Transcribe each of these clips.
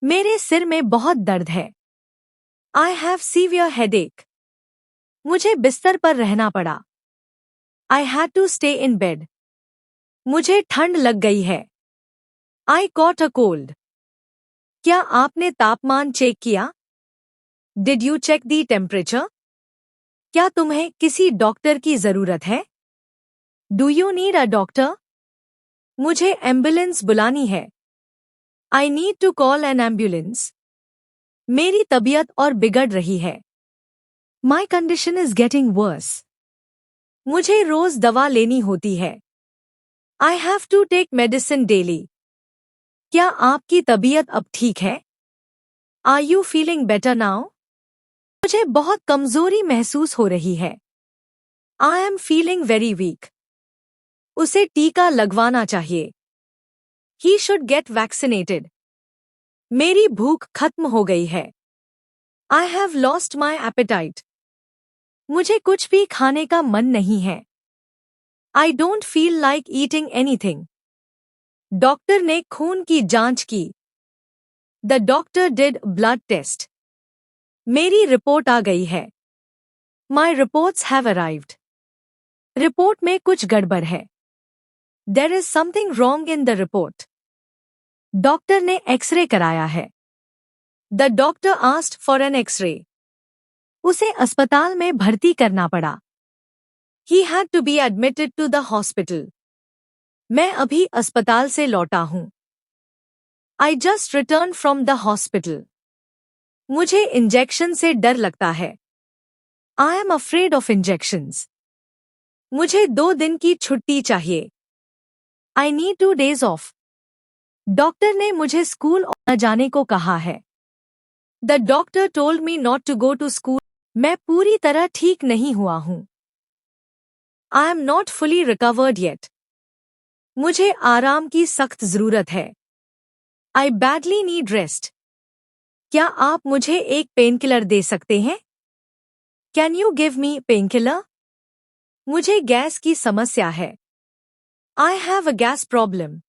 मेरे सिर में बहुत दर्द है। I have severe headache. मुझे बिस्तर पर रहना पड़ा। I had to stay in bed. मुझे ठंड लग गई है। I caught a cold. क्या आपने तापमान चेक किया? Did you check the temperature? क्या तुम्हें किसी डॉक्टर की जरूरत है? Do you need a doctor? मुझे एम्बुलेंस बुलानी है। I need to call an ambulance. मेरी तबीयत और बिगड़ रही है। My condition is getting worse. मुझे रोज दवा लेनी होती है। I have to take medicine daily. क्या आपकी तबीयत अब ठीक है? Are you feeling better now? मुझे बहुत कमजोरी महसूस हो रही है। I am feeling very weak. उसे टीका लगवाना चाहिए। He should get vaccinated. मेरी भूख खत्म हो गई है। I have lost my appetite. मुझे कुछ भी खाने का मन नहीं है। I don't feel like eating anything. Doctor ने खून की जांच की। The doctor did blood test. मेरी रिपोर्ट आ गई है। My reports have arrived. Report में कुछ गड़बड़ है। There is something wrong in the report. Doctor ने एक्सरे कराया है। The doctor asked for an X-ray. उसे अस्पताल में भर्ती करना पड़ा। He had to be admitted to the hospital. मैं अभी अस्पताल से लौटा हूँ। I just returned from the hospital. मुझे इंजेक्शन से डर लगता है। I am afraid of injections. मुझे 2 दिन की छुट्टी चाहिए। I need 2 days off. Doctor ने मुझे स्कूल न जाने को कहा है। The doctor told me not to go to school. मैं पूरी तरह ठीक नहीं हुआ हूँ। I am not fully recovered yet. मुझे आराम की सख्त जरूरत है। I badly need rest. क्या आप मुझे एक पेनकिलर दे सकते हैं? Can you give me painkiller? मुझे गैस की समस्या है। I have a gas problem.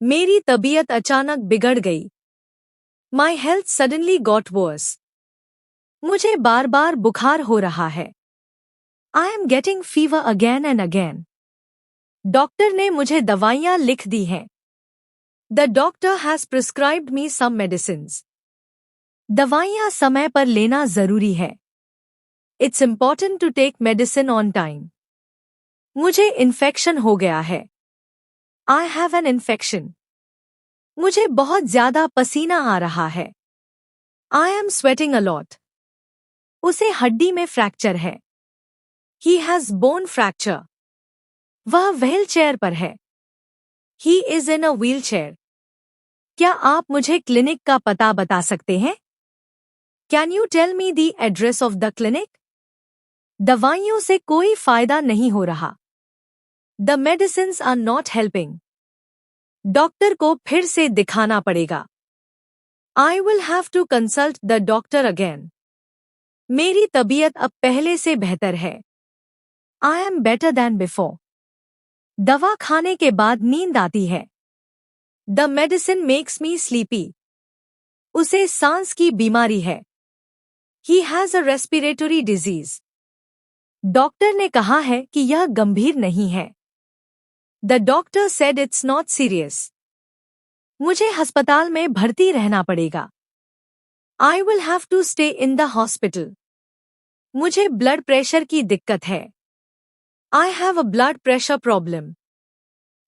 मेरी तबीयत अचानक बिगड़ गई। My health suddenly got worse. मुझे बार-बार बुखार हो रहा है। I am getting fever again and again. Doctor ने मुझे दवाइयाँ लिख दी हैं। The doctor has prescribed me some medicines. दवाइयाँ समय पर लेना जरूरी है। It's important to take medicine on time. मुझे इन्फेक्शन हो गया है। I have an infection. मुझे बहुत ज्यादा पसीना आ रहा है। I am sweating a lot. उसे हड्डी में फ्रैक्चर है। He has bone fracture. वह व्हीलचेयर पर है। He is in a wheelchair. क्या आप मुझे क्लिनिक का पता बता सकते हैं? Can you tell me the address of the clinic? दवाइयों से कोई फायदा नहीं हो रहा। The medicines are not helping. Doctor को फिर से दिखाना पड़ेगा। I will have to consult the doctor again. मेरी तबीयत अब पहले से बेहतर है। I am better than before. दवा खाने के बाद नींद आती है। The medicine makes me sleepy. उसे सांस की बीमारी है। He has a respiratory disease. Doctor ने कहा है कि यह गंभीर नहीं है। The doctor said it's not serious. मुझे अस्पताल में भर्ती रहना पड़ेगा। I will have to stay in the hospital. मुझे ब्लड प्रेशर की दिक्कत है। I have a blood pressure problem.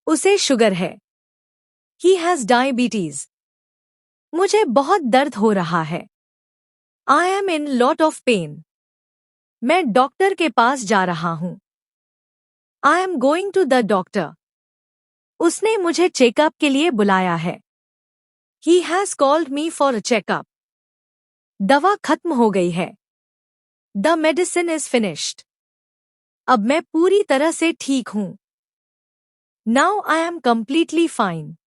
उसे शुगर है। He has diabetes. मुझे बहुत दर्द हो रहा है। I am in lot of pain. मैं डॉक्टर के पास जा रहा हूँ। I am going to the doctor. उसने मुझे चेकअप के लिए बुलाया है। He has called me for a checkup. दवा खत्म हो गई है। The medicine is finished. अब मैं पूरी तरह से ठीक हूँ। Now I am completely fine.